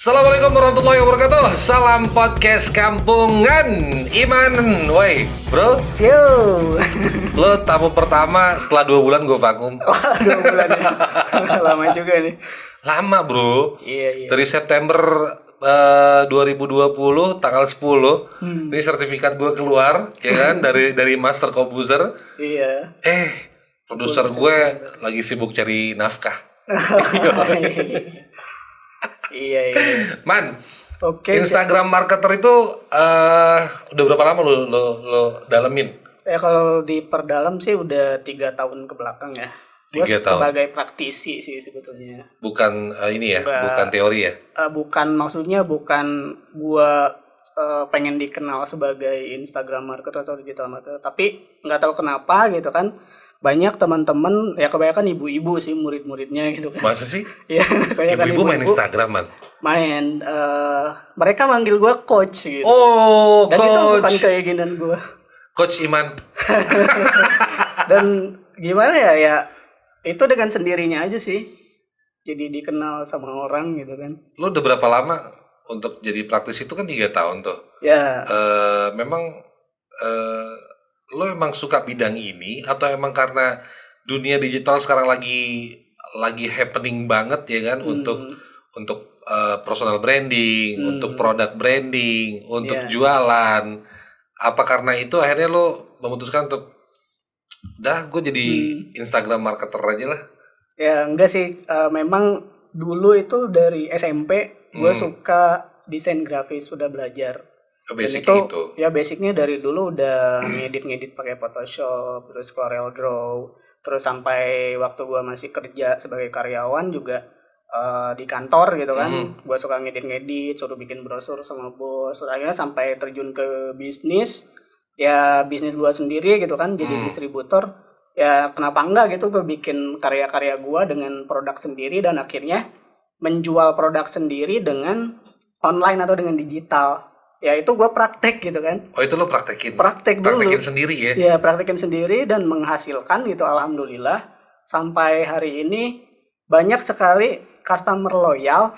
Assalamualaikum warahmatullahi wabarakatuh. Salam podcast kampungan. Iman, woi bro. Yo. Lo tamu pertama setelah 2 bulan gue vakum. Wah, 2 bulan ya. Lama juga nih. Lama bro. Iya. Dari September 2020 tanggal 10 ini sertifikat gue keluar ya kan dari Master Komposer. Iya. Produser gue lagi sibuk cari nafkah. Iya. Man, Oke. Instagram marketer itu udah berapa lama lo dalemin? Ya kalau diperdalam sih udah 3 tahun ke belakang ya. Gue 3 tahun. sebagai praktisi sih sebetulnya. Bukan ini ya, Enggak. bukan teori ya. Bukan gua pengen dikenal sebagai Instagram marketer atau digital marketer, tapi nggak tahu kenapa gitu kan. Banyak teman-teman ya kebanyakan ibu-ibu sih murid-muridnya gitu kan. Masa sih? Iya, kebanyakan Ibu-ibu main Instagram, man? main mereka manggil gue coach gitu. Oh, Dan itu bukan coach. keinginan gue. Coach Iman. Dan gimana ya itu dengan sendirinya aja sih. Jadi dikenal sama orang gitu kan. Lo udah berapa lama untuk jadi praktisi itu kan 3 tahun tuh. Ya, Memang lo emang suka bidang ini atau emang karena dunia digital sekarang lagi happening banget ya kan untuk personal branding, untuk produk branding, untuk Yeah. jualan. Apa karena itu akhirnya lo memutuskan untuk gue jadi Instagram marketer aja lah. ya enggak sih. Memang dulu itu dari SMP gue suka desain grafis, sudah belajar. Basicnya itu. Ya basicnya dari dulu udah ngedit pakai Photoshop, terus Corel Draw, terus sampai waktu gua masih kerja sebagai karyawan juga di kantor gitu kan. Gua suka ngedit, suruh bikin brosur sama bos. Terus akhirnya sampai terjun ke bisnis. Ya bisnis gua sendiri gitu kan, jadi distributor. Ya kenapa enggak gitu gua bikin karya-karya gua dengan produk sendiri dan akhirnya menjual produk sendiri dengan online atau dengan digital. Ya itu gue praktek gitu kan. Oh, itu lo praktekin? Praktekin sendiri ya? Ya praktekin sendiri dan menghasilkan gitu, alhamdulillah. Sampai hari ini banyak sekali customer loyal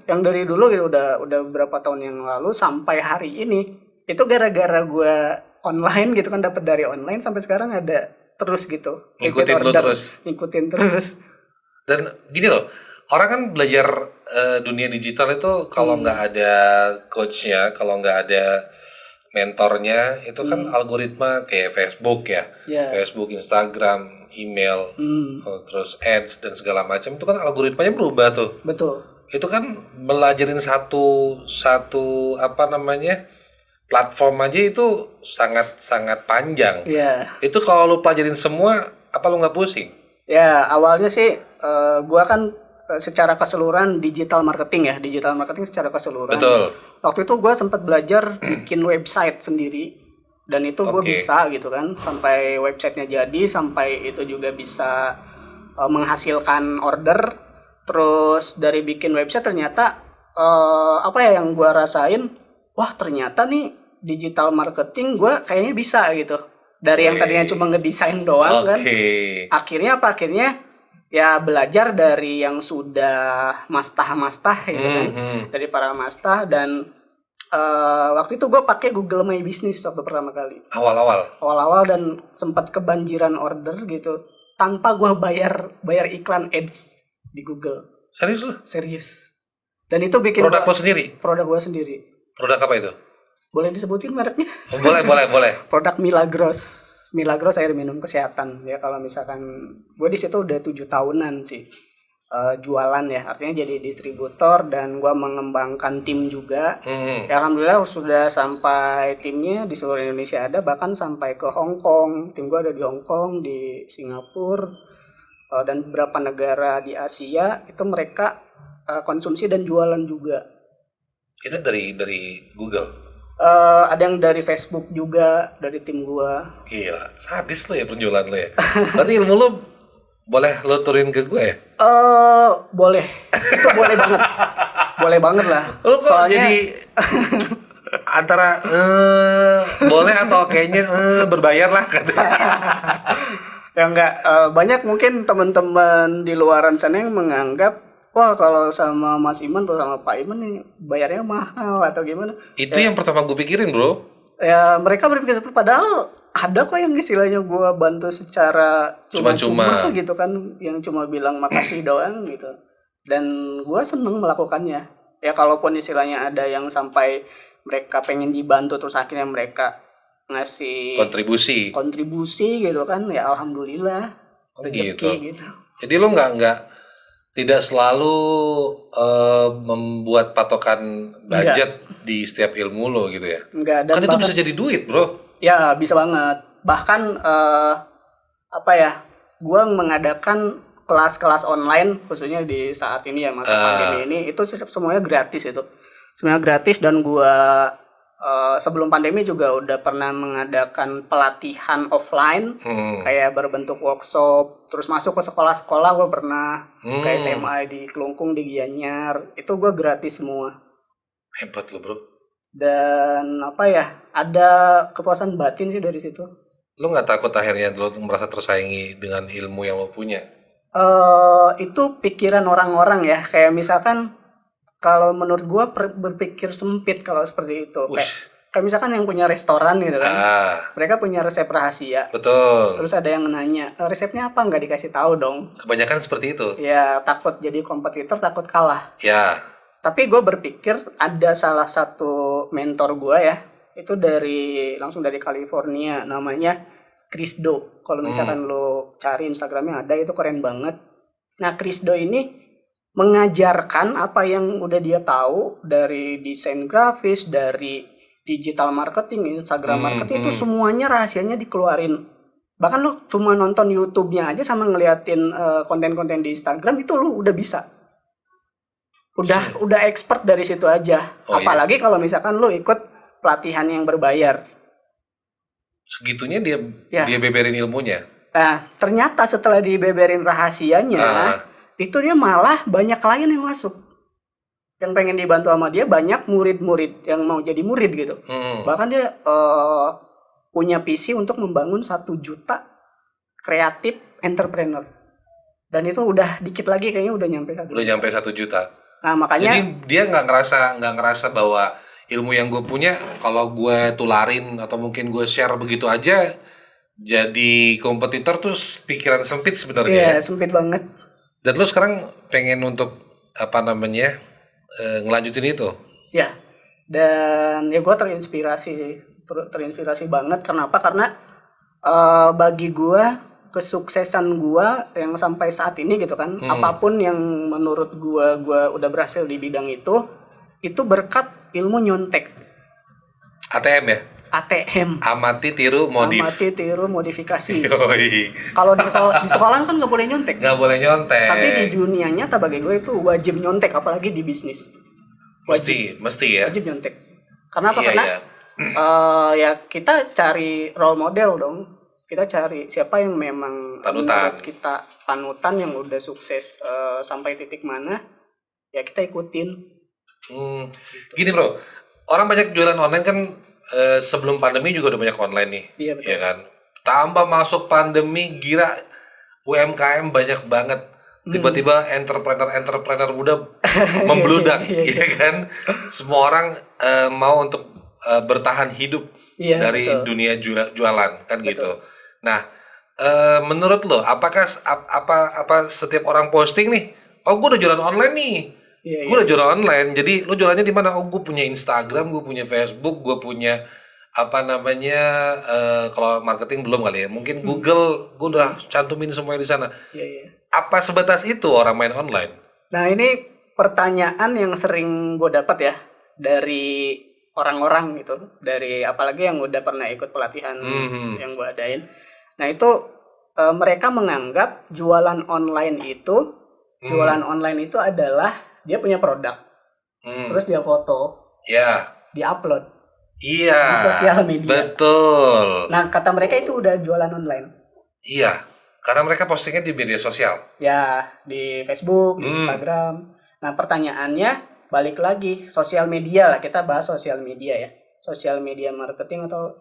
yang dari dulu gitu udah beberapa tahun yang lalu sampai hari ini. Itu gara-gara gue online gitu kan, dapat dari online sampai sekarang ada terus gitu. Ngikutin lo terus? Ngikutin terus. Dan gini loh, orang kan belajar dunia digital itu kalau nggak ada coachnya, kalau nggak ada mentornya, itu kan algoritma kayak Facebook ya, Facebook, Instagram, email, terus ads dan segala macam itu kan algoritmanya berubah tuh. Betul. Itu kan belajarin satu platform aja itu sangat panjang. Iya. Itu kalau lu pelajarin semua, apa lu nggak pusing? Ya awalnya sih gua kan secara keseluruhan digital marketing secara keseluruhan. Betul. Waktu itu gue sempat belajar bikin website sendiri dan itu gue bisa gitu kan, sampai websitenya jadi, sampai itu juga bisa menghasilkan order. Terus dari bikin website ternyata yang gue rasain, wah ternyata nih digital marketing gue kayaknya bisa gitu. Dari yang tadinya cuma ngedesain doang kan, akhirnya ya belajar dari yang sudah mastah gitu kan, dari para mastah. Dan waktu itu gue pakai Google My Business waktu pertama kali. Awal-awal dan sempat kebanjiran order gitu tanpa gue bayar iklan ads di Google. Serius lu? Serius. Dan itu bikin Produk lo sendiri? Produk gue sendiri. Produk apa itu? Boleh disebutin mereknya? Oh, boleh. Produk Milagros air minum kesehatan ya. Kalau misalkan gue di situ udah 7 tahunan sih jualan ya, artinya jadi distributor dan gue mengembangkan tim juga. Ya, alhamdulillah sudah sampai timnya di seluruh Indonesia ada, bahkan sampai ke Hong Kong. Tim gue ada di Hong Kong, di Singapura, dan beberapa negara di Asia. Itu mereka konsumsi dan jualan juga. Itu dari Google? Ada yang dari Facebook juga, dari tim gua. Gila, sadis lo ya penjualan lo ya. Berarti ilmu lo boleh lo turunin ke gue ya? Boleh. Itu boleh banget. Boleh banget lah. Lo kok soalnya jadi antara boleh atau kayaknya berbayar lah katanya. Ya enggak, banyak mungkin teman-teman di luaran sana yang menganggap wah kalau sama Mas Iman atau sama Pak Iman nih bayarnya mahal atau gimana? Itu yang pertama gue pikirin, bro. Ya mereka berpikir seperti padahal ada kok yang istilahnya gua bantu secara cuma-cuma Cuma-cuma. gitu kan, yang cuma bilang makasih doang gitu. Dan gua seneng melakukannya. Ya kalaupun istilahnya ada yang sampai mereka pengen dibantu terus akhirnya mereka ngasih Kontribusi. kontribusi gitu kan, ya alhamdulillah Oh gitu. rezeki gitu. Jadi lo nggak tidak selalu membuat patokan Enggak, budget di setiap ilmu lo gitu ya. enggak, dan Kan itu bahkan bisa jadi duit, bro. ya bisa banget. Bahkan apa ya? Gua mengadakan kelas-kelas online khususnya di saat ini ya masa pandemi ini itu semuanya gratis itu. Semuanya gratis dan gua sebelum pandemi juga udah pernah mengadakan pelatihan offline kayak berbentuk workshop, terus masuk ke sekolah-sekolah gua pernah ke SMA di Kelungkung di Gianyar. Itu gua gratis semua. Hebat lo, bro. Dan apa ya? Ada kepuasan batin sih dari situ. Lo nggak takut akhirnya lo merasa tersaingi dengan ilmu yang lo punya? Itu pikiran orang-orang ya. Kayak misalkan kalau menurut gua berpikir sempit kalau seperti itu. Kayak, Ush. kayak misalkan yang punya restoran gitu kan. Ah, Mereka punya resep rahasia. betul. Terus ada yang nanya, resepnya apa? Nggak dikasih tahu dong. Kebanyakan seperti itu. Ya takut jadi kompetitor, takut kalah. Ya. Tapi gue berpikir ada salah satu mentor gue ya. Itu langsung dari California. Namanya Chris Do. Kalau misalkan lo cari Instagramnya ada, itu keren banget. Nah Chris Do ini mengajarkan apa yang udah dia tahu dari desain grafis, dari digital marketing, Instagram marketing, itu semuanya rahasianya dikeluarin. Bahkan lu cuma nonton YouTube-nya aja sama ngeliatin konten-konten di Instagram itu lu udah bisa. Udah expert dari situ aja. Oh, apalagi kalau misalkan lu ikut pelatihan yang berbayar. Segitunya dia Ya. dia beberin ilmunya. Nah, ternyata setelah dibeberin rahasianya, itu dia malah banyak klien yang masuk. Yang pengen dibantu sama dia, banyak murid-murid yang mau jadi murid gitu. Bahkan dia punya visi untuk membangun 1 juta kreatif entrepreneur. Dan itu udah dikit lagi kayaknya udah nyampe 1 Udah nyampe 1 juta. Nah, makanya Jadi dia nggak ngerasa bahwa ilmu yang gue punya kalau gue tularin atau mungkin gue share begitu aja jadi kompetitor tuh pikiran sempit sebenarnya. iya, sempit banget. Dan lo sekarang pengen untuk apa namanya ngelanjutin itu? Ya. Dan ya gue terinspirasi banget. Kenapa? Karena bagi gue kesuksesan gue yang sampai saat ini gitu kan, apapun yang menurut gue udah berhasil di bidang itu berkat ilmu nyontek. ATM ya? ATM. Amati, tiru, modif. Amati, tiru, modifikasi. Yoi. Kalau di sekolah kan nggak boleh nyontek. Nggak boleh nyontek. Tapi di dunia nyata bagi gue itu wajib nyontek, apalagi di bisnis. Mesti ya. Wajib nyontek. Karena apa? Iya, Karena iya. ya kita cari role model dong. Kita cari siapa yang memang Panutan. menurut kita panutan yang udah sukses sampai titik mana, ya kita ikutin. Gini bro, orang banyak jualan online kan sebelum pandemi juga udah banyak online nih. Iya, betul. Ya kan? Tambah masuk pandemi, gila UMKM banyak banget. Tiba-tiba entrepreneur muda membludak, ya kan? Semua orang mau untuk bertahan hidup Iya, dari betul. dunia jualan kan gitu. Nah, menurut lo, apakah apa setiap orang posting nih, oh gue udah jualan online nih, Iya, gue udah jualan online, jadi lo jualannya di mana? Oh gue punya Instagram, gue punya Facebook, gue punya apa namanya, kalau marketing belum kali ya, mungkin Google, gue udah cantumin semuanya di sana. Iya, iya. Apa sebatas itu orang main online? Nah, ini pertanyaan yang sering gue dapat ya dari orang-orang gitu, dari apalagi yang udah pernah ikut pelatihan yang gue adain. Nah, itu mereka menganggap jualan online itu adalah dia punya produk, terus dia foto, Ya, diupload iya, di sosial media. betul. Nah, kata mereka itu udah jualan online. Iya, karena mereka postingnya di media sosial. Ya, di Facebook, di Instagram. Nah, pertanyaannya balik lagi sosial media lah, kita bahas sosial media ya, sosial media marketing atau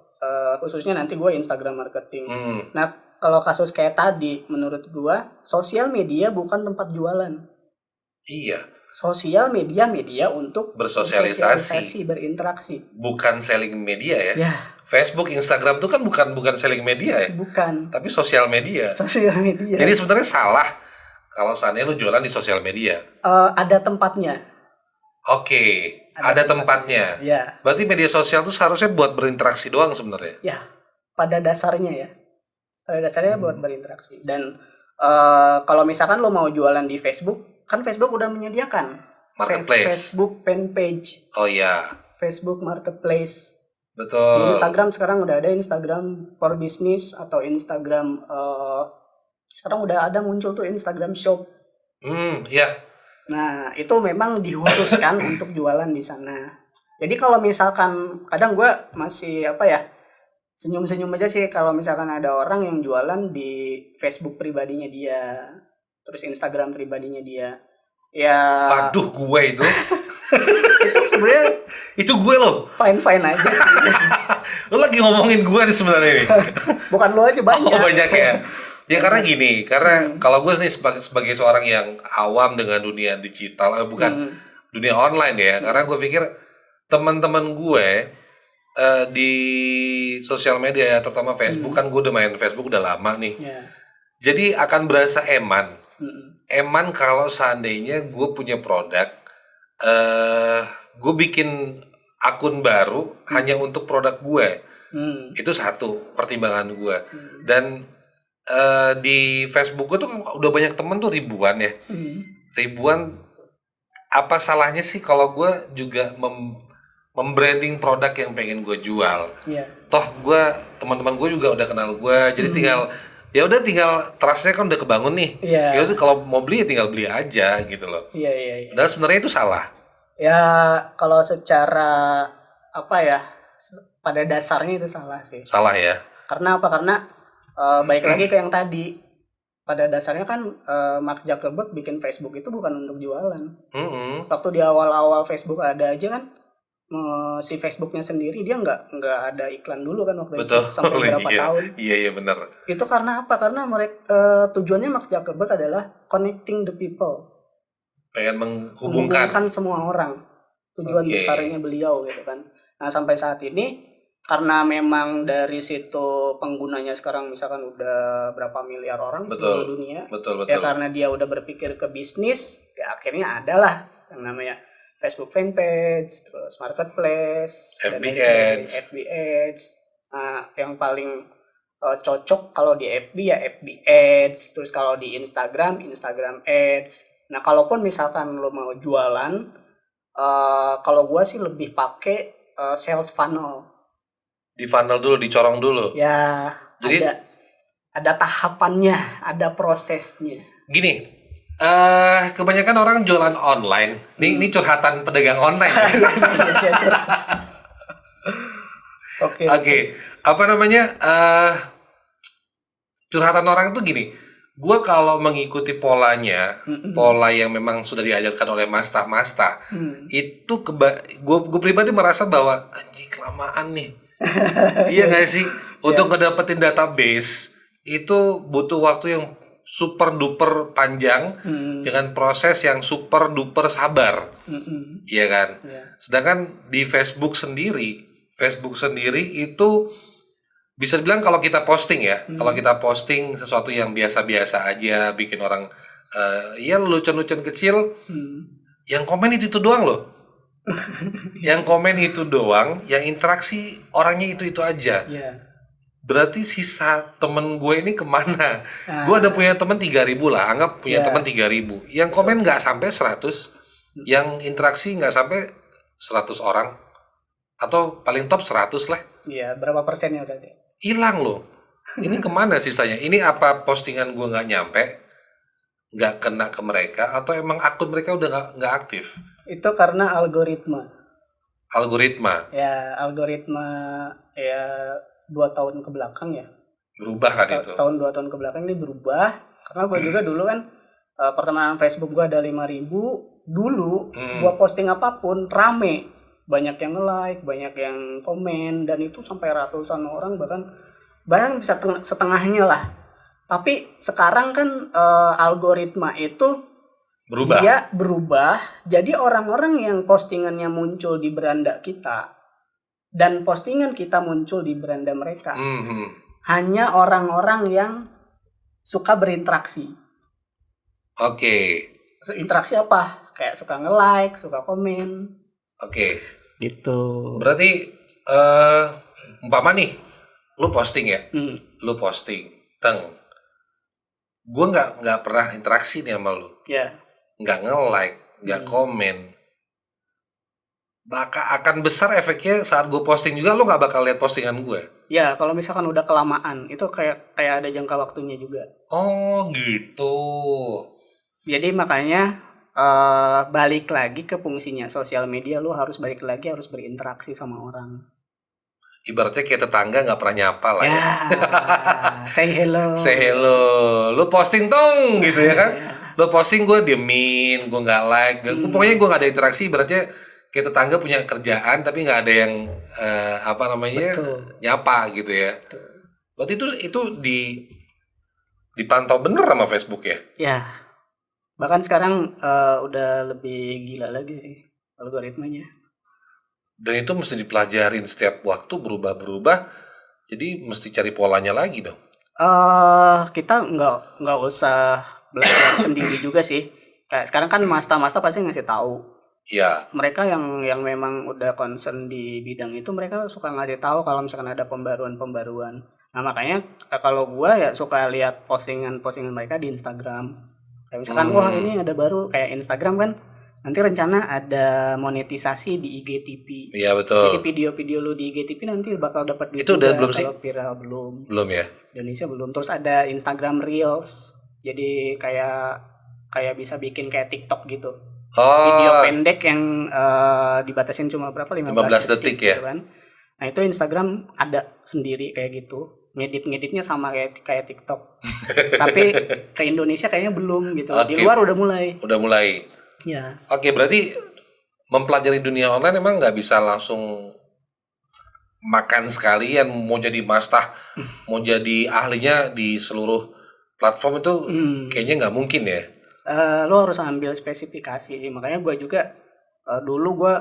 khususnya nanti gue Instagram marketing. Nah, kalau kasus kayak tadi menurut gue sosial media bukan tempat jualan. Iya, Sosial media untuk bersosialisasi, berinteraksi. bukan selling media ya. Ya, Facebook, Instagram tuh kan bukan selling media ya, bukan tapi sosial media. sosial media. Jadi sebenarnya salah kalau seandainya lu jualan di sosial media. Ada tempatnya. Oke, ada tempatnya. Ya, Berarti media sosial tuh seharusnya buat berinteraksi doang sebenarnya. ya. Pada dasarnya ya. Pada dasarnya buat berinteraksi. Dan kalau misalkan lo mau jualan di Facebook, kan Facebook udah menyediakan Marketplace. Facebook fanpage, Oh iya, Facebook Marketplace. Di betul. Instagram sekarang udah ada Instagram for Business atau Instagram sekarang udah ada muncul tuh Instagram Shop. Iya. Nah, itu memang dikhususkan untuk jualan di sana. Jadi kalau misalkan kadang gue masih senyum-senyum aja sih kalau misalkan ada orang yang jualan di Facebook pribadinya dia, terus Instagram pribadinya dia. Ya, Waduh, gue itu. itu sebenarnya Itu gue loh. fine-fine aja sih. Lo lagi ngomongin gue nih sebenarnya nih. Bukan lo aja banyak. Oh, banyak ya. Ya karena gini, karena kalau gue nih sebagai seorang yang awam dengan dunia digital, bukan dunia online ya, karena gue pikir teman-teman gue di sosial media ya, terutama Facebook, kan gue udah main Facebook udah lama nih. Ya. Jadi akan berasa eman. Mm-mm. Eman kalau seandainya gue punya produk, gue bikin akun baru hanya untuk produk gue. Itu satu pertimbangan gue. Dan di Facebook gue tuh udah banyak temen tuh ribuan ya. Ribuan. Apa salahnya sih kalau gue juga membranding produk yang pengen gue jual? Iya. Toh gue, teman-teman gue juga udah kenal gue, jadi tinggal trustnya kan udah kebangun nih. Iya. Ya udah kalau mau beli ya tinggal beli aja gitu loh. Iya. Padahal sebenarnya itu salah. Ya, kalau secara pada dasarnya itu salah sih. Salah ya. Karena apa? Karena balik lagi ke yang tadi. Pada dasarnya kan Mark Zuckerberg bikin Facebook itu bukan untuk jualan. Waktu di awal-awal Facebook ada aja kan, si Facebooknya sendiri dia nggak ada iklan dulu kan waktu Betul. itu sampai berapa tahun. Iya benar. Itu karena apa? Karena mereka tujuannya Mark Zuckerberg adalah connecting the people. Pengen menghubungkan semua orang. Tujuan besarnya beliau gitu kan. Nah, sampai saat ini karena memang dari situ penggunanya sekarang misalkan udah berapa miliar orang di seluruh dunia. Betul. Ya karena dia udah berpikir ke bisnis, ya akhirnya adalah yang namanya Facebook fanpage, terus marketplace, FB Ads. Nah, yang paling cocok kalau di FB ya FB Ads, terus kalau di Instagram Ads. Nah, kalaupun misalkan lo mau jualan, kalau gua sih lebih pakai sales funnel. Di funnel dulu, dicorong dulu. Ya, jadi ada tahapannya, ada prosesnya. Gini, kebanyakan orang jualan online. Ini curhatan pedagang online. Oke. Apa namanya? Curhatan orang itu gini. Gua kalau mengikuti polanya, pola yang memang sudah diajarkan oleh masta, itu gue pribadi merasa bahwa anjing kelamaan nih. Iya nggak sih? Untuk ngedapetin database itu butuh waktu yang super duper panjang dengan proses yang super duper sabar, iya kan? Sedangkan di Facebook sendiri itu bisa dibilang kalau kita posting ya, kalau kita posting sesuatu yang biasa-biasa aja, bikin orang ya lucu-lucuan kecil, yang komen itu doang loh. Yang komen itu doang, yang interaksi orangnya itu aja. Berarti sisa temen gue ini kemana? Gue ada punya temen 3.000 lah, anggap punya temen 3.000. Yang komen nggak sampai 100, yang interaksi nggak sampai 100 orang, atau paling top 100 lah. Iya, berapa persennya berarti? Hilang loh. Ini kemana sisanya? Ini apa postingan gue nggak nyampe, nggak kena ke mereka, atau emang akun mereka udah nggak aktif? Itu karena algoritma. Ya, algoritma ya 2 tahun ke belakang ya. Berubah kan itu? Setahun 2 tahun ke belakang ini berubah. Karena gue juga dulu kan pertemanan Facebook gue ada 5.000. Dulu gue posting apapun rame. Banyak yang like, banyak yang komen, dan itu sampai ratusan orang, bahkan bisa setengahnya lah. Tapi sekarang kan algoritma itu Berubah. Dia berubah, jadi orang-orang yang postingannya muncul di beranda kita dan postingan kita muncul di beranda mereka, hanya orang-orang yang suka berinteraksi. Oke. Interaksi apa? Kayak suka nge-like, suka komen. Oke. Gitu. Berarti umpama nih, lu posting ya, lu posting, gue nggak pernah interaksi nih sama lu, nggak nge-like, nggak komen, akan besar efeknya saat gue posting juga lu nggak bakal lihat postingan gue. Ya, kalau misalkan udah kelamaan, itu kayak ada jangka waktunya juga. Oh gitu. Jadi makanya balik lagi ke fungsinya sosial media, lu harus balik lagi, harus berinteraksi sama orang. Ibaratnya kayak tetangga nggak pernah nyapa lah ya. Say hello. Say hello. Lu posting dong gitu ya kan. Lu posting gue diemin, gue nggak like. Pokoknya gue nggak ada interaksi. Ibaratnya kayak tetangga punya kerjaan tapi nggak ada yang nyapa gitu ya. Betul. Berarti itu dipantau bener sama Facebook ya? Ya. Bahkan sekarang udah lebih gila lagi sih algoritmanya. Dan itu mesti dipelajarin setiap waktu berubah-berubah. Jadi mesti cari polanya lagi dong. Kita nggak usah belajar sendiri juga sih. Kayak sekarang kan master pasti ngasih tahu. Iya. Mereka yang memang udah concern di bidang itu, mereka suka ngasih tahu kalau misalkan ada pembaruan. Nah makanya kalau gua ya suka lihat postingan mereka di Instagram. Kayak misalkan wah ini ada baru, kayak Instagram kan nanti rencana ada monetisasi di IGTV. Iya betul. Jadi video-video lu di IGTV nanti bakal dapat duit. Itu udah belum sih? Kalau viral belum. Belum ya? Indonesia belum. Terus ada Instagram Reels. Jadi kayak bisa bikin kayak TikTok gitu. Video pendek yang dibatasin cuma berapa? 15 detik ya. Gitu kan. Nah, itu Instagram ada sendiri kayak gitu. Ngeditnya sama kayak TikTok. Tapi ke Indonesia kayaknya belum gitu. Di luar udah mulai. Ya. Oke, berarti mempelajari dunia online emang nggak bisa langsung makan sekalian mau jadi master, mau jadi ahlinya di seluruh platform itu kayaknya nggak mungkin ya. Lo harus ambil spesifikasi sih, makanya gue juga dulu gue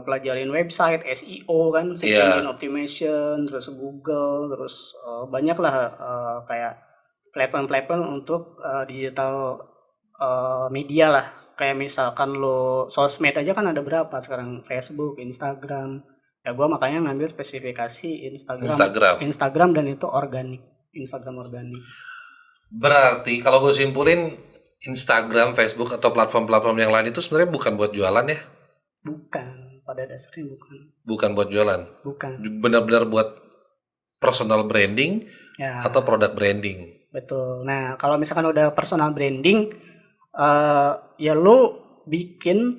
pelajarin website, SEO kan, search engine optimization, terus Google, terus banyak lah kayak platform untuk digital media lah. Kayak misalkan lo sosmed aja kan ada berapa sekarang, Facebook, Instagram. Ya gue makanya ngambil spesifikasi Instagram dan itu organik, Instagram organik. Berarti kalau gue simpulin Instagram, Facebook atau platform-platform yang lain itu sebenarnya bukan buat jualan ya? Bukan, pada dasarnya bukan. Bukan buat jualan? Bukan. Benar-benar buat personal branding atau product branding? Betul. Nah kalau misalkan udah personal branding, ya lo bikin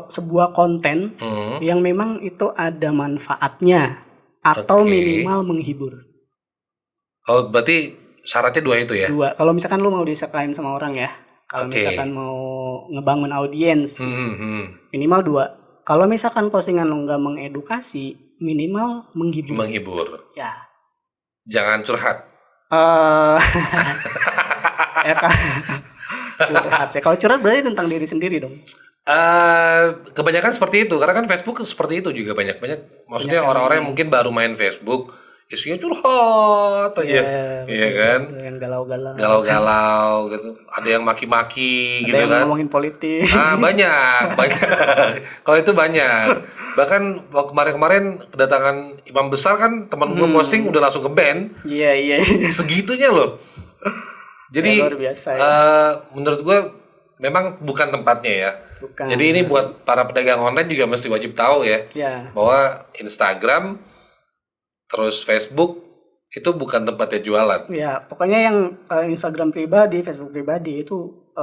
sebuah konten yang memang itu ada manfaatnya atau minimal menghibur. Oh berarti syaratnya 2 itu ya? 2. Kalau misalkan lo mau disukain sama orang ya, kalau misalkan mau ngebangun audiens, minimal 2. Kalau misalkan postingan lo nggak mengedukasi, minimal menghibur. Ya. Jangan curhat. Curhat ya. Kalau curhat berarti tentang diri sendiri dong. Kebanyakan seperti itu, karena kan Facebook seperti itu juga banyak. Maksudnya orang-orang yang mungkin baru main Facebook, isinya curhat aja, iya kan? Yang galau-galau. Galau-galau gitu. Ada yang maki-maki gitu kan? Ada yang ngomongin politik. Banyak. Kalau itu banyak. Bahkan kemarin kedatangan imam besar kan, teman gue posting udah langsung ke ban. Iya. Segitunya loh. Jadi luar biasa, ya. Menurut gue memang bukan tempatnya ya. Bukan. Jadi ini buat para pedagang online juga mesti wajib tahu ya. Bahwa Instagram terus Facebook itu bukan tempatnya jualan. Ya, pokoknya yang Instagram pribadi, Facebook pribadi itu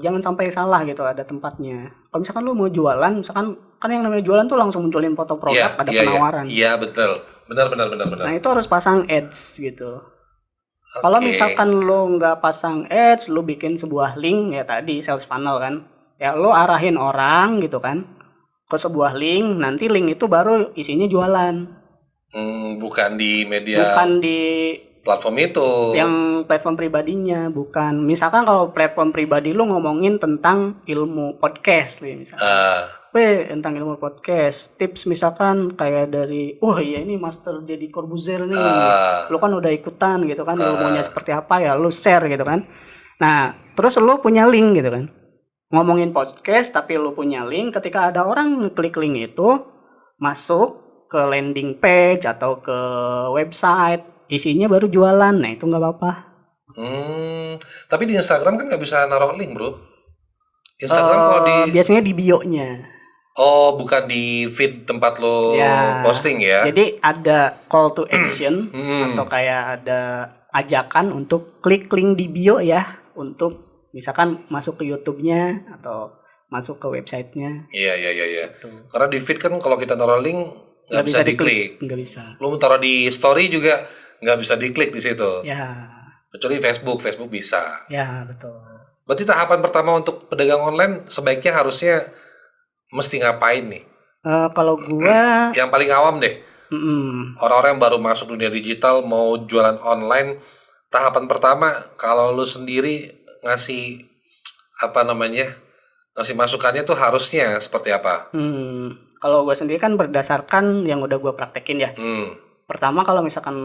jangan sampai salah gitu, ada tempatnya. Kalau misalkan lu mau jualan, misalkan kan yang namanya jualan tuh langsung munculin foto produk, ada penawaran. Iya, betul. Benar. Nah, itu harus pasang ads gitu. Kalau misalkan lo nggak pasang ads, lo bikin sebuah link ya tadi sales funnel kan, ya lo arahin orang gitu kan ke sebuah link, nanti link itu baru isinya jualan. Bukan di media. Bukan di platform itu. Yang platform pribadinya, bukan. Misalkan kalau platform pribadi lu ngomongin tentang ilmu podcast nih misalkan. Tentang ilmu podcast, tips misalkan kayak dari, iya ini Master Deddy Corbuzier nih, lu kan udah ikutan gitu kan, ilmunya seperti apa ya, lu share gitu kan. Nah, terus lu punya link gitu kan, ngomongin podcast tapi lu punya link, ketika ada orang ngeklik link itu, masuk ke landing page atau ke website, isinya baru jualan, nah itu nggak apa-apa. Tapi di Instagram kan nggak bisa naruh link bro. Instagram kalau biasanya di bio-nya. Oh, bukan di feed tempat lo posting ya? Jadi ada call to action atau kayak ada ajakan untuk klik link di bio ya, untuk misalkan masuk ke YouTube-nya atau masuk ke website-nya. Iya. Karena di feed kan kalau kita taruh link nggak bisa diklik. Nggak bisa. Lo taruh di story juga nggak bisa diklik di situ. Ya. Kecuali Facebook bisa. Ya, betul. Berarti tahapan pertama untuk pedagang online sebaiknya harusnya mesti ngapain nih? Kalau gua yang paling awam deh. Orang-orang yang baru masuk dunia digital mau jualan online, tahapan pertama kalau lu sendiri ngasih ngasih masukannya tuh harusnya seperti apa? Kalau gua sendiri kan berdasarkan yang udah gua praktekin ya. Pertama kalau misalkan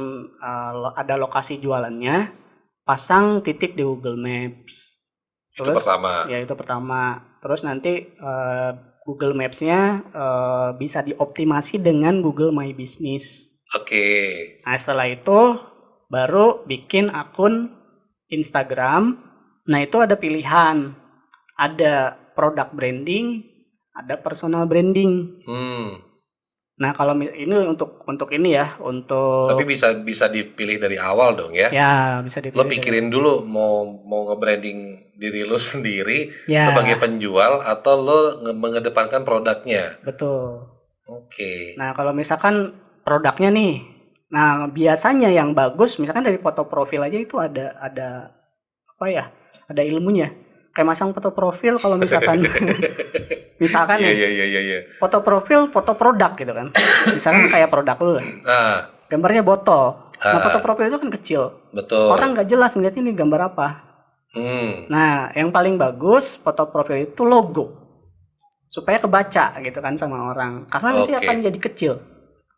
ada lokasi jualannya, pasang titik di Google Maps. Terus, itu pertama. Terus nanti Google Maps-nya bisa dioptimasi dengan Google My Business. Oke. Nah, setelah itu baru bikin akun Instagram. Nah, itu ada pilihan. Ada product branding, ada personal branding. Nah, kalau ini untuk ini ya, untuk Tapi bisa dipilih dari awal dong ya? Ya, bisa dipilih. Lo pikirin dulu mau nge-branding diri lo sendiri sebagai penjual atau lo mengedepankan produknya. Betul. Oke. Nah, kalau misalkan produknya nih, nah biasanya yang bagus, misalkan dari foto profil aja itu ada apa ya? Ada ilmunya. Kayak masang foto profil kalau misalkan misalkan foto profil, foto produk gitu kan. Misalkan kayak produk lu lah. Gambarnya botol. Nah, foto profil itu kan kecil. Betul. Orang nggak jelas ngeliat ini gambar apa. Nah, yang paling bagus foto profil itu logo. Supaya kebaca gitu kan sama orang. Karena nanti akan jadi kecil.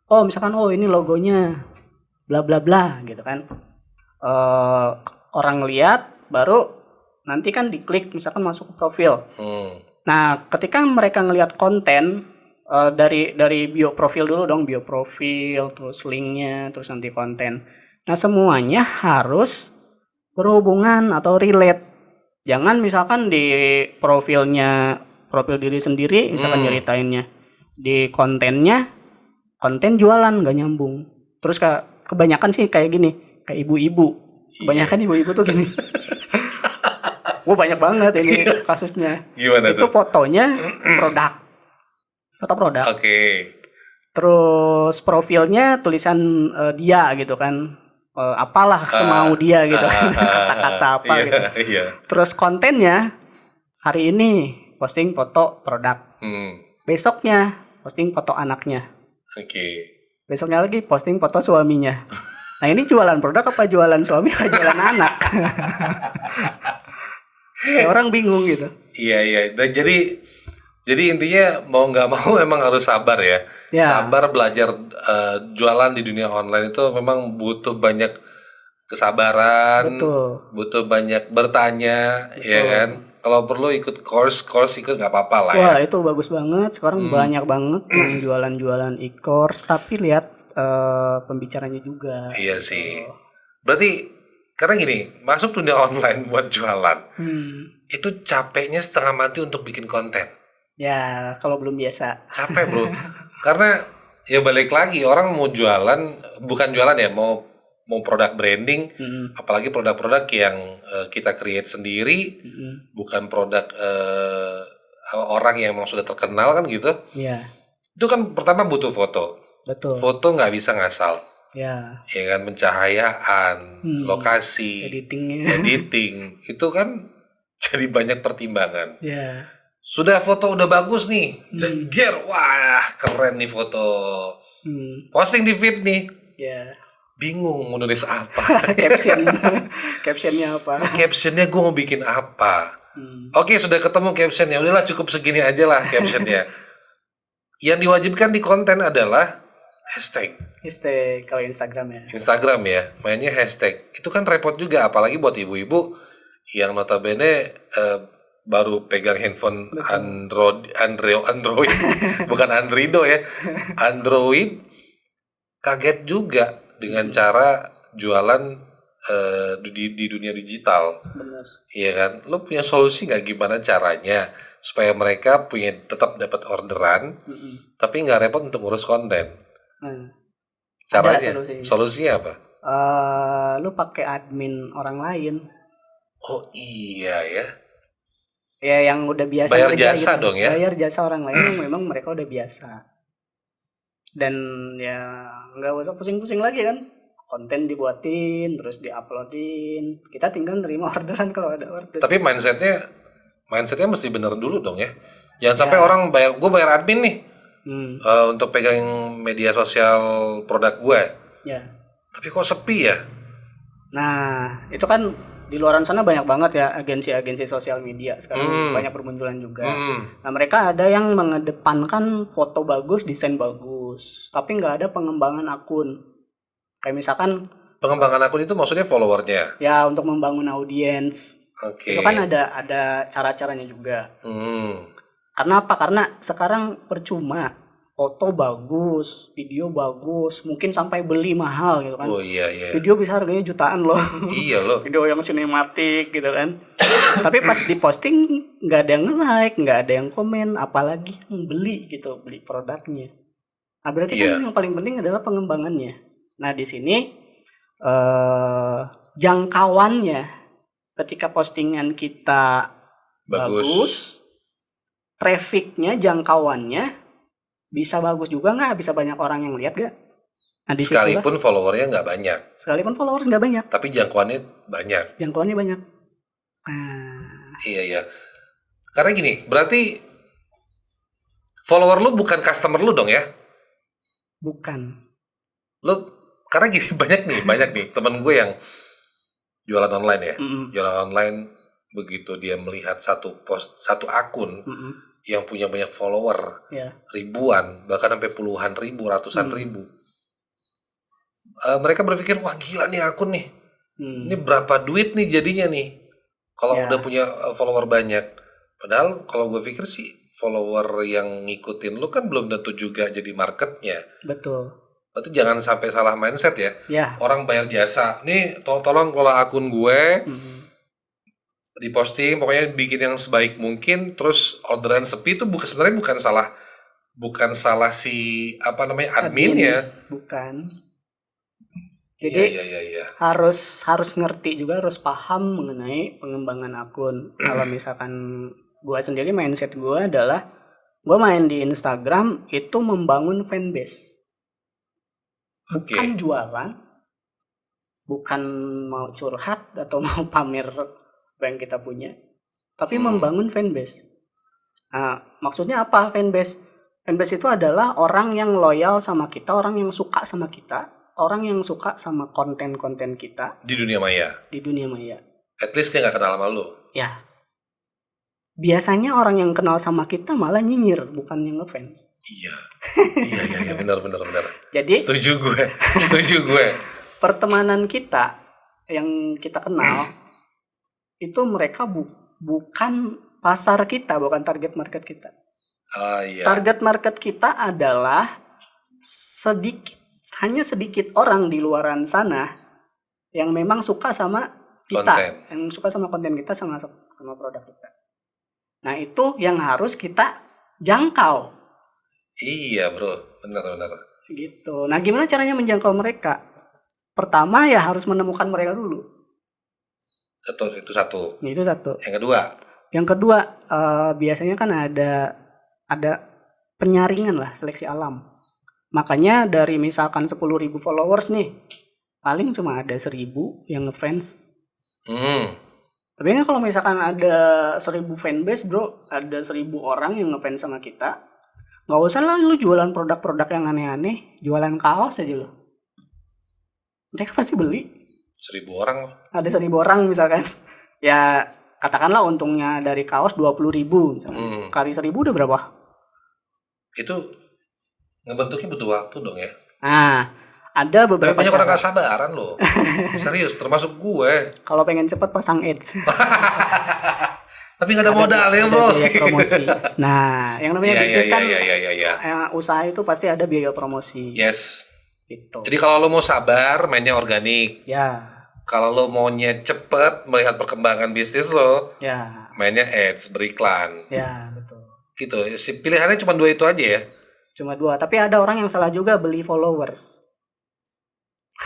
Misalkan ini logonya bla bla bla gitu kan. Orang lihat baru nanti kan diklik misalkan masuk ke profil. Nah, ketika mereka ngelihat konten dari bio profil dulu dong, bio profil, terus linknya, terus nanti konten. Nah, semuanya harus berhubungan atau relate. Jangan misalkan di profil diri sendiri, misalkan nyeritainnya, di kontennya konten jualan nggak nyambung. Terus kebanyakan sih kayak gini, kayak ibu-ibu. Kebanyakan ibu-ibu tuh gini. Banyak banget ini kasusnya. Gimana itu fotonya foto produk. Terus profilnya tulisan dia gitu kan, apalah semau dia gitu, kata-kata apa gitu. Terus kontennya hari ini posting foto produk, besoknya posting foto anaknya, besoknya lagi posting foto suaminya. Nah, ini jualan produk apa jualan suami apa jualan anak? Orang bingung gitu. Iya. Dan jadi intinya mau nggak mau emang harus sabar ya. Sabar belajar jualan di dunia online itu memang butuh banyak kesabaran. Betul. Butuh banyak bertanya. Betul. Ya kan. Kalau perlu ikut course ikut nggak apa-apa lah ya. Wah, itu bagus banget. Sekarang banyak banget yang jualan e-course, tapi lihat pembicaranya juga. Iya gitu. Sih. Berarti karena gini, masuk dunia online buat jualan, itu capeknya setengah mati untuk bikin konten. Ya, kalau belum biasa. Capek bro, karena ya balik lagi orang mau jualan, bukan jualan ya, mau produk branding, apalagi produk-produk yang kita create sendiri, bukan produk orang yang memang sudah terkenal kan gitu. Iya. Itu kan pertama butuh foto. Betul. Foto nggak bisa ngasal. Ya kan, pencahayaan, lokasi, editing itu kan jadi banyak pertimbangan. Sudah foto udah bagus nih, jeger, wah keren nih foto, posting di feed nih, bingung mau nulis apa. Captionnya apa? Captionnya gue mau bikin apa? Hmm. Oke, sudah ketemu captionnya. Udahlah, cukup segini aja lah captionnya. Yang diwajibkan di konten adalah hashtag. Hashtag kalau Instagram ya. Instagram ya, mainnya hashtag. Itu kan repot juga, apalagi buat ibu-ibu yang notabene baru pegang handphone Android, bukan Androido ya, Android, kaget juga dengan cara jualan di dunia digital. Bener. Iya kan? Lo punya solusi nggak gimana caranya supaya mereka tetap dapat orderan, tapi nggak repot untuk ngurus konten? Caranya? Ada Solusinya apa? Lu pakai admin orang lain. Oh iya ya. Ya yang udah biasa Bayar kerja jasa gitu. dong ya? Bayar jasa orang lain yang memang mereka udah biasa. Dan ya nggak usah pusing-pusing lagi kan. Konten dibuatin, terus diuploadin. Kita tinggal nerima orderan kalau ada order. Tapi mindsetnya mesti bener dulu dong ya. Jangan sampai orang gue bayar admin nih untuk pegang media sosial produk gue. Ya. Tapi kok sepi ya? Nah, itu kan di luaran sana banyak banget ya agensi-agensi sosial media sekarang banyak bermunculan juga. Nah, mereka ada yang mengedepankan foto bagus, desain bagus, tapi nggak ada pengembangan akun. Kayak misalkan pengembangan akun itu maksudnya followernya? Ya, untuk membangun audiens. Oke. Itu kan ada cara-caranya juga. Karena apa? Karena sekarang percuma. Foto bagus, video bagus, mungkin sampai beli mahal gitu kan. Oh iya. Video bisa harganya jutaan loh. Iya loh. Video yang sinematik gitu kan. Tapi pas diposting nggak ada yang like, nggak ada yang komen, apalagi yang beli gitu, beli produknya. Nah berarti kan yang paling penting adalah pengembangannya. Nah di sini jangkauannya ketika postingan kita bagus, trafficnya, jangkauannya bisa bagus juga nggak? Bisa banyak orang yang lihat gak? Nah, sekalipun followernya nggak banyak. Sekalipun followers nggak banyak. Tapi jangkauannya banyak. Jangkauannya banyak. Iya. Karena gini, berarti follower lu bukan customer lu dong ya? Bukan. Lu, karena gini, banyak nih temen gue yang jualan online ya. Jualan online, begitu dia melihat satu akun yang punya banyak follower, ribuan, bahkan sampai puluhan ribu, ratusan ribu. Mereka berpikir, wah gila nih akun nih. Ini berapa duit nih jadinya nih. Kalau udah punya follower banyak. Padahal kalau gue pikir sih, follower yang ngikutin lu kan belum tentu juga jadi marketnya. Betul. Berarti jangan sampai salah mindset ya. Orang bayar jasa. Nih tolong kelola akun gue. Diposting, pokoknya bikin yang sebaik mungkin, terus orderan sepi itu sebenarnya bukan salah si adminnya. Bukan. Jadi harus ngerti juga, harus paham mengenai pengembangan akun. Kalau misalkan gue sendiri, mindset gue adalah gue main di Instagram itu membangun fanbase, bukan jualan, bukan mau curhat atau mau pamer apa yang kita punya, tapi membangun fanbase. Nah, maksudnya apa fanbase? Fanbase itu adalah orang yang loyal sama kita, orang yang suka sama kita, orang yang suka sama konten-konten kita di dunia maya. At least dia nggak kenal sama lu. Ya. Biasanya orang yang kenal sama kita malah nyinyir, bukan yang ngefans. Iya, benar. Jadi setuju gue. Pertemanan kita yang kita kenal itu mereka bukan pasar kita, bukan target market kita. Target market kita adalah hanya sedikit orang di luaran sana yang memang suka sama kita, yang suka sama konten kita, sama produk kita. Nah itu yang harus kita jangkau. Iya bro, benar. Gitu. Nah gimana caranya menjangkau mereka? Pertama ya harus menemukan mereka dulu. Itu satu. Yang kedua biasanya kan ada penyaringan lah, seleksi alam. Makanya dari misalkan 10.000 followers nih, paling cuma ada 1.000 yang ngefans. Tapi kan kalau misalkan ada 1.000 fanbase bro, ada 1.000 orang yang ngefans sama kita, nggak usah lah lu jualan produk-produk yang aneh-aneh, jualan kaos aja lo. mereka pasti beli. 1.000 orang loh. Ada 1.000 orang misalkan. Ya katakanlah untungnya dari kaos 20.000 misalkan. Kali 1.000 udah berapa? Itu ngebentuknya butuh waktu dong ya. Nah, ada Tapi beberapa banyak orang cara. gak sabaran loh. Serius, termasuk gue. Kalau pengen cepet pasang ads. Tapi gak ada modal ya bro. Biaya promosi. Nah, yang namanya bisnis kan iya. usaha itu pasti ada biaya promosi. Yes. Gitu. Jadi kalau lo mau sabar, mainnya organik. Ya. Kalau lo maunya cepet melihat perkembangan bisnis lo, Ya. mainnya ads, beriklan. Ya, betul. Gitu. Pilihannya cuma 2 itu aja ya. Cuma 2. Tapi ada orang yang salah juga beli followers.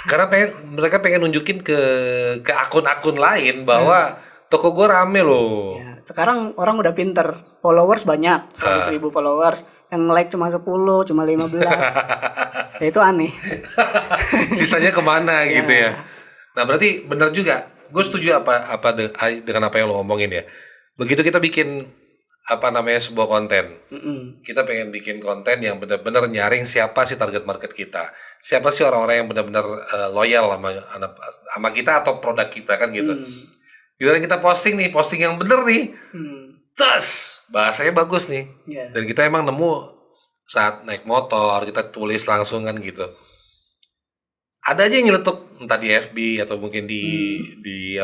Karena mereka pengen nunjukin ke akun-akun lain bahwa toko gue rame loh. Ya, sekarang orang udah pinter. Followers banyak, 100.000 followers. Yang like cuma 10, cuma 15. Ya, itu aneh. Sisanya kemana gitu ya. Nah berarti benar juga. Gue setuju dengan apa yang lo ngomongin ya. Begitu kita bikin sebuah konten. Kita pengen bikin konten yang benar-benar nyaring siapa sih target market kita. Siapa sih orang-orang yang benar-benar loyal sama kita atau produk kita kan gitu. Giliran kita posting yang bener nih. Terus bahasanya bagus nih. Dan kita emang nemu saat naik motor, kita tulis langsung kan gitu. Ada aja yang nyeletuk entah di FB atau mungkin di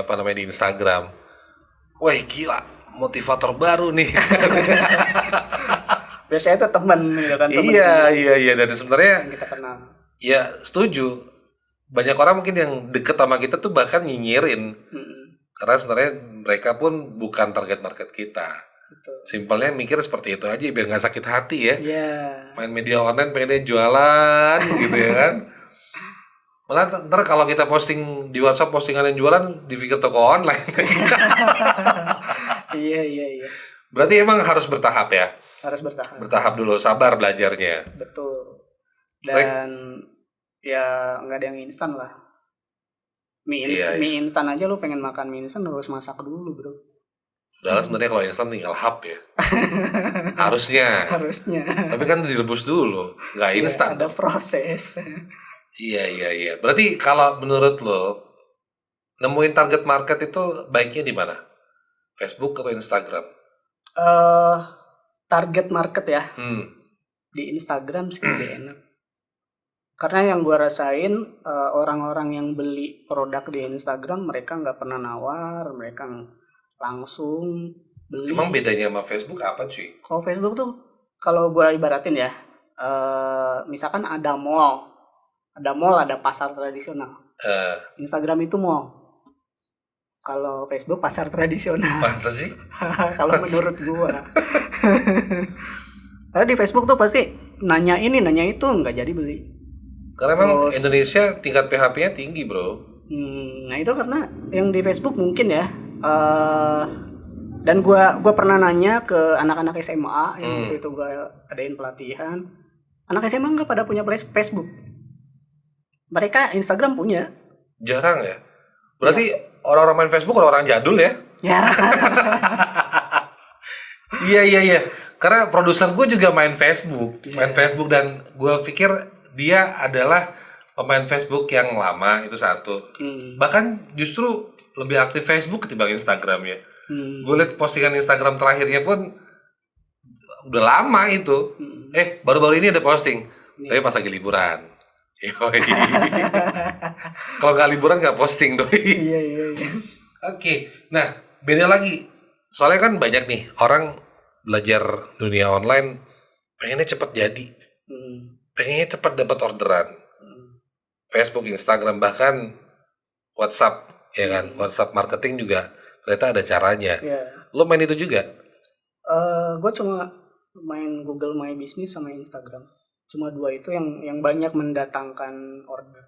Instagram. Wah gila, motivator baru nih. Biasanya itu teman gitu kan. Iya dan sebenarnya yang kita kenal. Ya setuju. Banyak orang mungkin yang deket sama kita tuh bahkan nyinyirin. Karena sebenarnya mereka pun bukan target market kita. Betul. Simpelnya mikir seperti itu aja biar nggak sakit hati ya. Main media online pengennya jualan gitu ya kan. Malah ntar kalau kita posting di WhatsApp postingan yang jualan dipikir toko online. Iya. Berarti emang harus bertahap ya? Harus bertahap. Bertahap dulu, sabar belajarnya. Betul. Dan ya nggak ada yang instan lah. Mie instan aja lu pengen makan mie instan harus masak dulu bro. Padahal sebenarnya kalau instan tinggal hap ya. Harusnya. Tapi kan direbus dulu, nggak instan. Ada proses. Iya. Berarti kalau menurut lo nemuin target market itu baiknya di mana? Facebook atau Instagram? Target market ya. Di Instagram sih lebih enak. Karena yang gue rasain orang-orang yang beli produk di Instagram mereka nggak pernah nawar, mereka langsung beli. Emang bedanya sama Facebook apa cuy? Kalau Facebook tuh kalau gue ibaratin ya, misalkan ada mall, ada pasar tradisional. Instagram itu mall. Kalau Facebook pasar tradisional. Masa sih? Kalau menurut gue. Karena di Facebook tuh pasti nanya ini, nanya itu, nggak jadi beli. Karena memang Indonesia tingkat PHP-nya tinggi bro. Nah itu karena yang di Facebook mungkin ya. Dan gue pernah nanya ke anak-anak SMA yang waktu itu gue adain pelatihan. Anak SMA nggak pada punya Facebook. Mereka Instagram punya. Jarang ya. Berarti orang-orang main Facebook orang-orang jadul ya? Ya. Iya. Karena produser gue juga main Facebook, dan gue pikir dia adalah pemain Facebook yang lama itu satu. Bahkan justru lebih aktif Facebook ketimbang Instagram ya. Gue liat postingan Instagram terakhirnya pun udah lama itu. Baru-baru ini ada posting. Tapi pas lagi liburan. Kalau nggak liburan nggak posting doi. Iya. Oke. Nah beda lagi. Soalnya kan banyak nih orang belajar dunia online pengennya cepat jadi. Pengennya cepat dapat orderan. Facebook, Instagram, bahkan WhatsApp, ya kan? WhatsApp marketing juga ternyata ada caranya. Lo main itu juga? Gue cuma main Google My Business sama Instagram. Cuma 2 itu yang banyak mendatangkan order.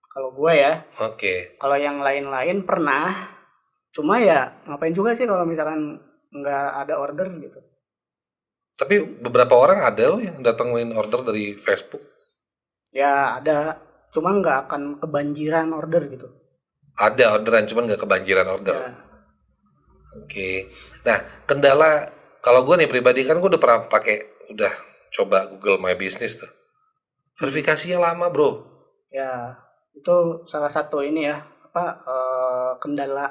Kalau gue ya. Oke. Kalau yang lain-lain pernah. Cuma ya ngapain juga sih kalau misalkan nggak ada order gitu. Tapi beberapa orang ada loh yang datangin order dari Facebook. Ya ada, cuma nggak akan kebanjiran order gitu. Ada orderan, cuma nggak kebanjiran order. Ya. Oke. Nah kendala kalau gue nih pribadi kan gue udah coba Google My Business tuh. Verifikasinya lama bro. Ya. Itu salah satu ini ya, kendala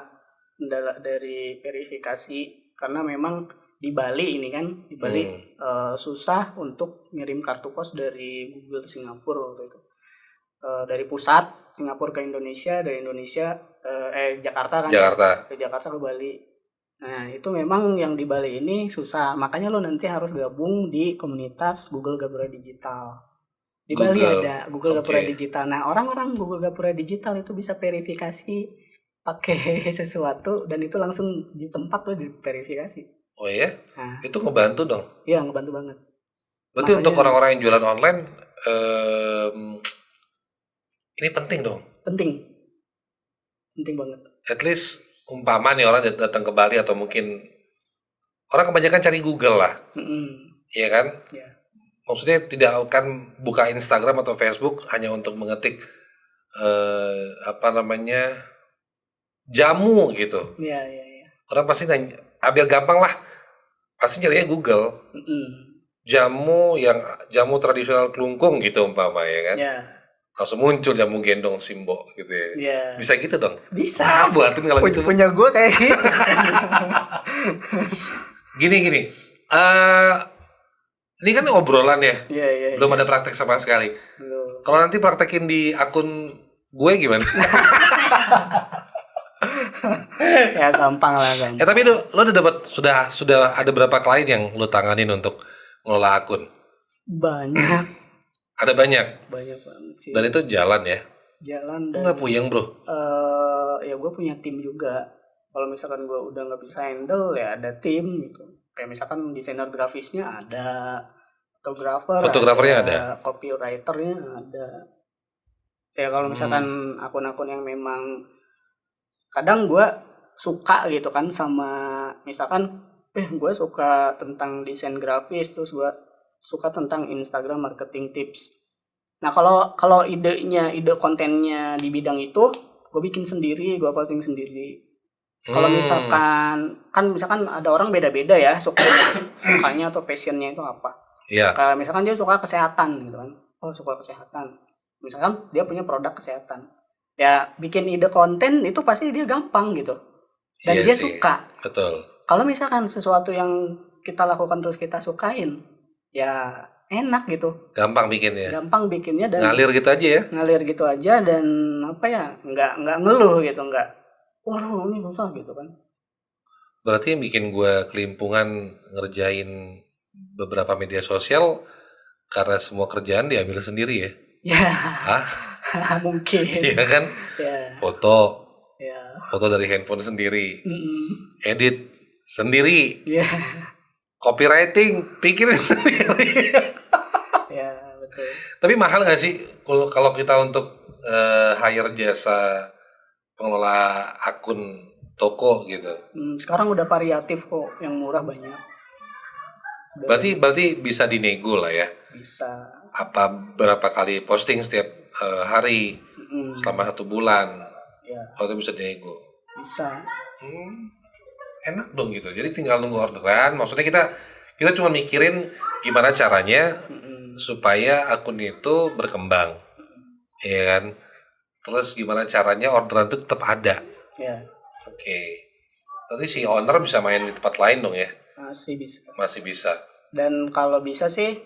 kendala dari verifikasi, karena memang di Bali ini kan, di Bali susah untuk ngirim kartu pos dari Google ke Singapura waktu itu. Dari pusat Singapura ke Indonesia, dari Indonesia Jakarta kan ya, Jakarta. dari Jakarta ke Bali. Nah, itu memang yang di Bali ini susah. Makanya lo nanti harus gabung di komunitas Google Gapura Digital. Di Bali Google. ada Google Gapura Oke. Digital. Nah, orang-orang Google Gapura Digital itu bisa verifikasi pakai sesuatu dan itu langsung di tempat lo diverifikasi. Oh ya? Nah, Itu ngebantu dong. iya ngebantu banget. Berarti untuk Makanya orang-orang yang jualan online, ini penting dong. penting, penting banget. At least umpama nih orang datang ke Bali atau mungkin orang kebanyakan cari Google lah, iya kan? Ya. Maksudnya tidak akan buka Instagram atau Facebook hanya untuk mengetik jamu gitu. Iya. Orang pasti nanya, biar gampang lah, pasti nyarinya Google. Jamu tradisional Klungkung gitu umpama ya kan? Ya. Langsung muncul jamu gendong Simbo gitu ya. Ya. Bisa gitu dong? Bisa. Buatin kalau gitu. Punya gue kayak gitu. Gini. Ini kan obrolan ya. Iya. Belum ada praktek sama sekali. Belum. Kalau nanti praktekin di akun gue gimana? Ya gampang lah kan. Tapi lo udah dapat sudah ada berapa klien yang lo tanganin untuk ngelola akun? Banyak. Ada banyak. Banyak banget sih. Dan itu jalan ya? Jalan dan. Nggak puyeng bro? Ya gue punya tim juga. Kalau misalkan gue udah nggak bisa handle ya ada tim gitu. Kayak misalkan desainer grafisnya ada, Fotografernya ada, copywriternya ada. Ya kalau misalkan akun-akun yang memang kadang gue suka gitu kan sama misalkan gue suka tentang desain grafis, terus gue suka tentang Instagram marketing tips. Nah kalau ide kontennya di bidang itu gue bikin sendiri, gue posting sendiri. Kalau misalkan ada orang beda-beda ya sukanya atau passionnya itu apa. Iya. Kayak misalkan dia suka kesehatan gitu kan. Oh suka kesehatan. Misalkan dia punya produk kesehatan. Ya bikin ide konten itu pasti dia gampang gitu. Dan Iya dia sih. suka. Betul. Kalau misalkan sesuatu yang kita lakukan terus kita sukain, ya enak gitu. Gampang bikinnya. Dan ngalir gitu aja ya. Ngalir gitu aja dan nggak ngeluh gitu, waduh ini susah gitu kan. Berarti yang bikin gue kelimpungan ngerjain beberapa media sosial karena semua kerjaan diambil sendiri ya? Ya. Hah? Mungkin. Iya kan? Ya. Foto dari handphone sendiri. Edit sendiri. Ya. Copywriting pikirin sendiri. Ya betul. Tapi mahal nggak sih kalau kita untuk hire jasa pengelola akun toko gitu? Sekarang udah variatif kok, yang murah banyak. Berarti bisa dinego lah ya? Bisa. Apa berapa kali posting setiap hari selama 1 bulan? Ya. Kalau itu bisa dinego? Bisa. Enak dong gitu. Jadi tinggal nunggu orderan. Maksudnya kita cuma mikirin gimana caranya supaya akun itu berkembang, ya kan? Terus gimana caranya orderan itu tetap ada. Ya. Oke. Berarti si owner bisa main di tempat lain dong ya? Masih bisa. Dan kalau bisa sih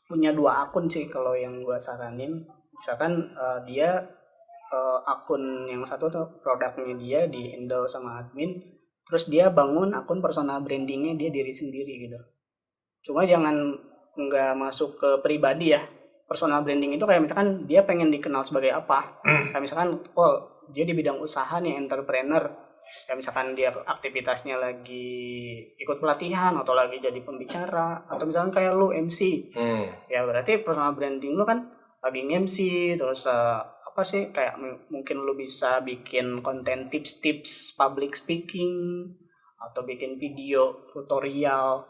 punya 2 akun sih kalau yang gua saranin. Misalkan dia akun yang satu tuh produknya dia di handle sama admin, terus dia bangun akun personal brandingnya dia diri sendiri gitu. Cuma jangan nggak masuk ke pribadi ya. Personal branding itu kayak misalkan dia pengen dikenal sebagai apa. Kayak misalkan dia di bidang usaha nih, entrepreneur. Kayak misalkan dia aktivitasnya lagi ikut pelatihan atau lagi jadi pembicara, atau misalkan kayak lu MC. Ya berarti personal branding lu kan lagi MC, terus kayak mungkin lu bisa bikin konten tips-tips public speaking atau bikin video tutorial.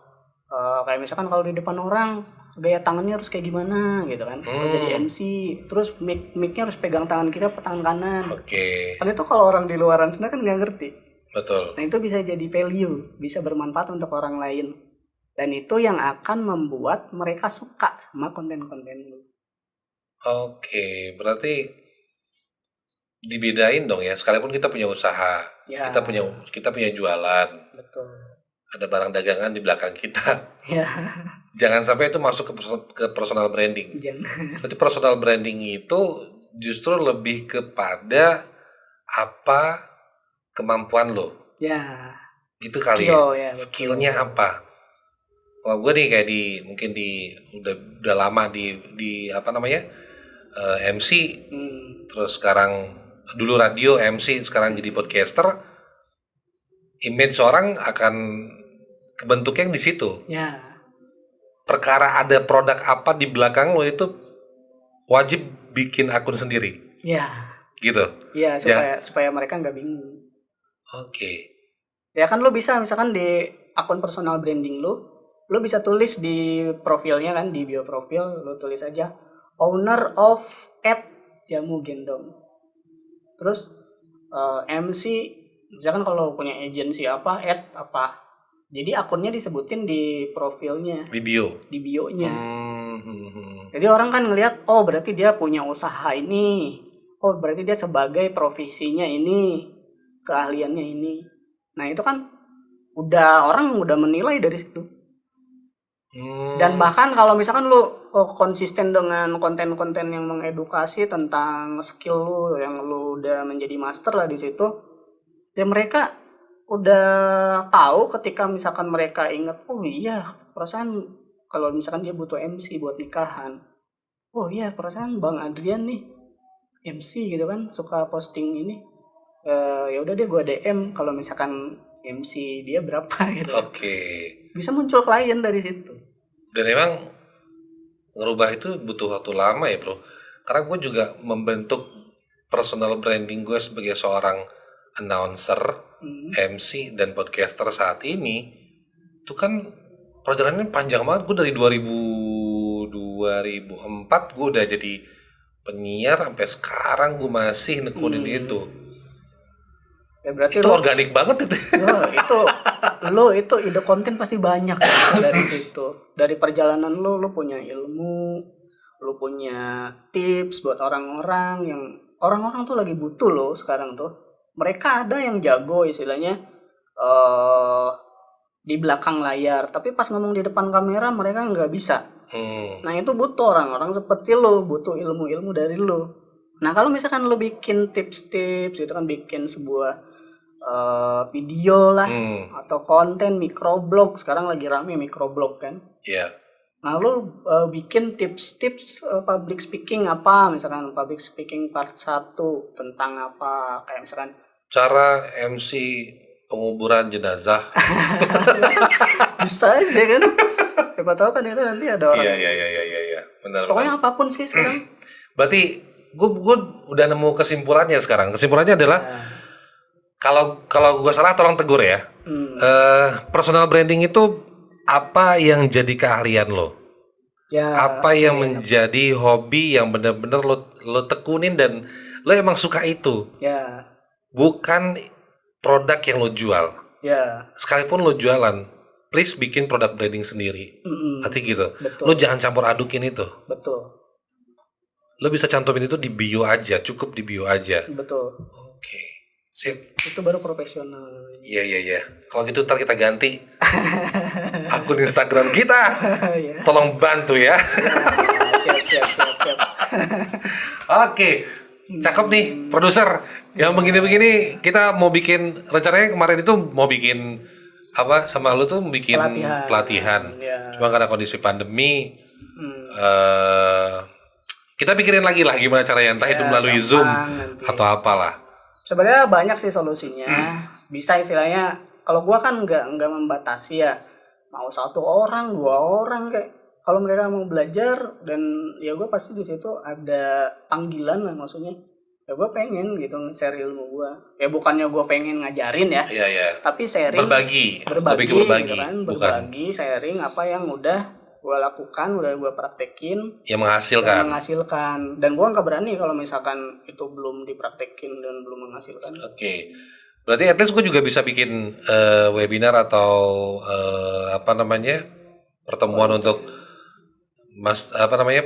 Kayak misalkan kalau di depan orang gaya tangannya harus kayak gimana gitu kan. Kalau jadi MC, terus mic-nya harus pegang tangan kiri atau tangan kanan. Oke. Kan itu kalau orang di luaran sana kan nggak ngerti. Betul. Nah itu bisa jadi value, bisa bermanfaat untuk orang lain. Dan itu yang akan membuat mereka suka sama konten-konten lu. Oke, berarti dibedain dong ya. Sekalipun kita punya usaha, Ya, kita punya jualan, betul. ada barang dagangan di belakang kita. Ya, Jangan sampai itu masuk ke personal branding. jangan. Berarti personal branding itu justru lebih kepada apa kemampuan lo. Ya, Gitu kali ya. skill ya, betul. Skillnya apa? Kalau gue nih kayak mungkin udah lama di apa namanya MC, terus sekarang dulu radio MC, sekarang jadi podcaster, image seorang akan kebentuknya di situ. Ya, Perkara ada produk apa di belakang lo itu wajib bikin akun sendiri, ya, gitu. ya, supaya mereka nggak bingung. Oke. Ya kan lo bisa misalkan di akun personal branding lo bisa tulis di profilnya kan, di bio profil lo tulis aja owner of @jamu gendong. Terus MC misalkan kalau punya agensi apa apa. Jadi akunnya disebutin di profilnya, Di bio. di bio-nya. Jadi orang kan ngelihat, oh berarti dia punya usaha ini. Oh berarti dia sebagai profesinya ini, keahliannya ini. Nah itu kan orang udah menilai dari situ. Dan bahkan kalau misalkan lu konsisten dengan konten-konten yang mengedukasi tentang skill lu yang lu udah menjadi master lah di situ, ya mereka udah tahu ketika misalkan mereka ingat, oh iya perasaan kalau misalkan dia butuh MC buat nikahan, oh iya perasaan Bang Adrian nih MC gitu kan suka posting ini, ya udah deh gue DM kalau misalkan MC dia berapa gitu. Oke. Bisa muncul klien dari situ. Dan emang ngerubah itu butuh waktu lama ya bro, karena gue juga membentuk personal branding gue sebagai seorang announcer, MC dan podcaster saat ini itu kan perjalanannya panjang banget. Gue dari 2004 gue udah jadi penyiar sampai sekarang gue masih nekunin itu. Ya berarti itu organik banget itu. Itu ide konten pasti banyak dari situ. Dari perjalanan lo punya ilmu, lo punya tips buat orang-orang tuh lagi butuh lo sekarang tuh. Mereka ada yang jago istilahnya di belakang layar, tapi pas ngomong di depan kamera mereka nggak bisa. Nah itu butuh orang-orang seperti lo, butuh ilmu-ilmu dari lo. Nah kalau misalkan lo bikin tips-tips itu kan, bikin sebuah video lah atau konten microblog, sekarang lagi rame microblog kan. Iya. Nah lo bikin tips-tips public speaking apa, misalkan public speaking part 1 tentang apa, kayak misalkan cara MC penguburan jenazah. bisa aja kan. Siapa tahu kan itu nanti ada orang. Iya. Benar. Pokoknya apapun sih sekarang. Berarti gue udah nemu kesimpulannya sekarang. Kesimpulannya adalah kalau gue salah tolong tegur ya. Personal branding itu apa yang jadi keahlian lo? Ya, apa yang menjadi hobi yang benar-benar lo tekunin dan lo emang suka itu? Ya. Bukan produk yang lo jual. Ya. Sekalipun lo jualan, please bikin produk branding sendiri. Hati gitu. Betul. Lo jangan campur adukin itu. Betul. Lo bisa cantumin itu di bio aja, cukup di bio aja. Betul. Oke. Sip. Itu baru profesional. Iya. Kalau gitu ntar kita ganti akun Instagram kita. Tolong bantu ya. Siap. Oke. Cakep nih, produser. Yang begini-begini kita mau bikin, rencananya kemarin itu mau bikin apa sama lu tuh bikin pelatihan. Ya. Cuma karena kondisi pandemi kita pikirin lagi lah gimana caranya, entah itu melalui Zoom nanti. Atau apalah. Sebenarnya banyak sih solusinya. Bisa istilahnya, kalau gua kan nggak membatasi ya, mau 1 orang 2 orang kayak, kalau mereka mau belajar dan ya gua pasti di situ ada panggilan lah, maksudnya ya gua pengen gitu share ilmu gua. Ya bukannya gua pengen ngajarin ya. Iya. Tapi sharing, berbagi gitu kan, berbagi, sharing apa yang udah gue lakukan, udah gue praktekin, yang menghasilkan. Dan gue nggak berani kalau misalkan itu belum dipraktekin dan belum menghasilkan. Oke. Berarti at least gue juga bisa bikin webinar atau pertemuan untuk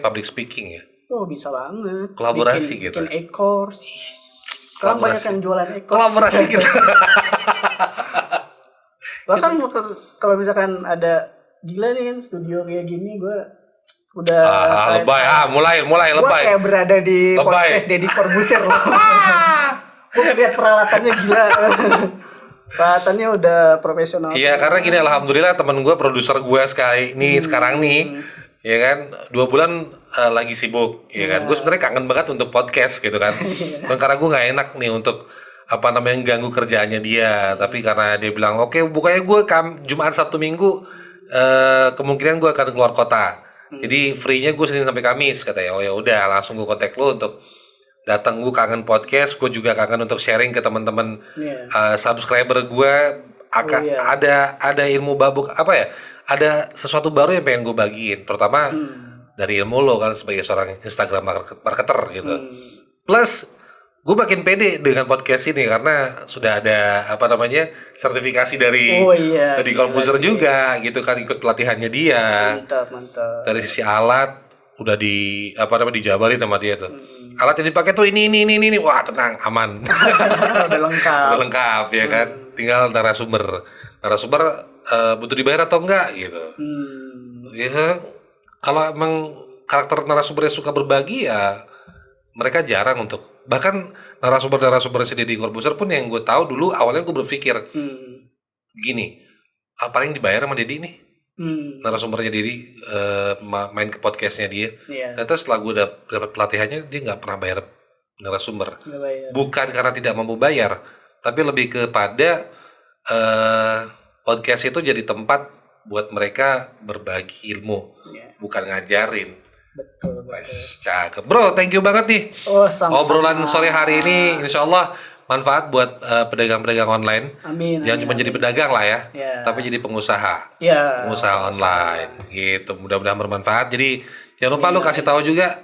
public speaking ya. Oh bisa banget. Kolaborasi gitu. Bikin e-course. Sekarang banyak yang jualan e-course. Kolaborasi kita. Bahkan kalau misalkan ada gila nih kan studio kayak gini, gue udah lebay. Mulai gue lebay. kayak berada di podcast Deddy Corbuzier loh. Gue lihat peralatannya gila. Peralatannya udah profesional. Iya, karena gini, alhamdulillah teman gue, produser gue sekarang nih, ya kan, 2 bulan lagi sibuk, ya kan. Gue sebenarnya kangen banget untuk podcast gitu kan. Karena gue nggak enak nih untuk ganggu kerjaannya dia, tapi karena dia bilang oke, bukannya gue Jumat Sabtu Minggu kemungkinan gue akan keluar kota, jadi free-nya gue Senin sampai Kamis, katanya. Oh ya udah, langsung gue kontak lo untuk datang. Gue kangen podcast, gue juga kangen untuk sharing ke teman-teman subscriber gue. Ada ilmu babuk ada sesuatu baru yang pengen gue bagiin, terutama dari ilmu lo kan sebagai seorang Instagram marketer gitu. Plus gue makin pede dengan podcast ini karena sudah ada sertifikasi dari Corbuzier juga gitu kan, ikut pelatihannya dia. Mantap. Dari sisi alat udah dijabarin sama dia tuh. Alat yang dipakai tuh ini, wah tenang, aman. Udah lengkap ya kan. Tinggal narasumber butuh dibayar atau enggak gitu. Ya kalau emang karakter narasumbernya suka berbagi, ya mereka jarang untuk, bahkan narasumber si Deddy Corbuzier pun yang gue tahu dulu awalnya gue berpikir gini, paling dibayar sama Deddy nih, narasumbernya Deddy main ke podcastnya dia. Ternyata setelah gue dapat pelatihannya, dia nggak pernah bayar narasumber. Bukan karena tidak mampu bayar, tapi lebih kepada podcast itu jadi tempat buat mereka berbagi ilmu, bukan ngajarin. Betul. Cakep. Bro, thank you banget nih. Obrolan sore hari ini insya Allah manfaat buat pedagang-pedagang online. Amin. Jangan cuma jadi pedagang lah ya, tapi jadi pengusaha. Pengusaha online gitu. Mudah-mudahan bermanfaat. Jadi jangan lupa lo kasih tahu juga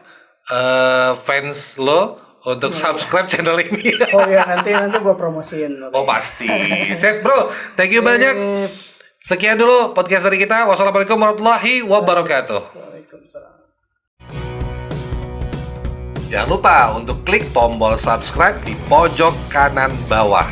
fans lo untuk subscribe channel ini. Oh ya, nanti gue promosiin. Oh pasti. Sip bro, thank you banyak. Sekian dulu podcast dari kita. Wassalamualaikum warahmatullahi wabarakatuh. Waalaikumsalam. Jangan lupa untuk klik tombol subscribe di pojok kanan bawah.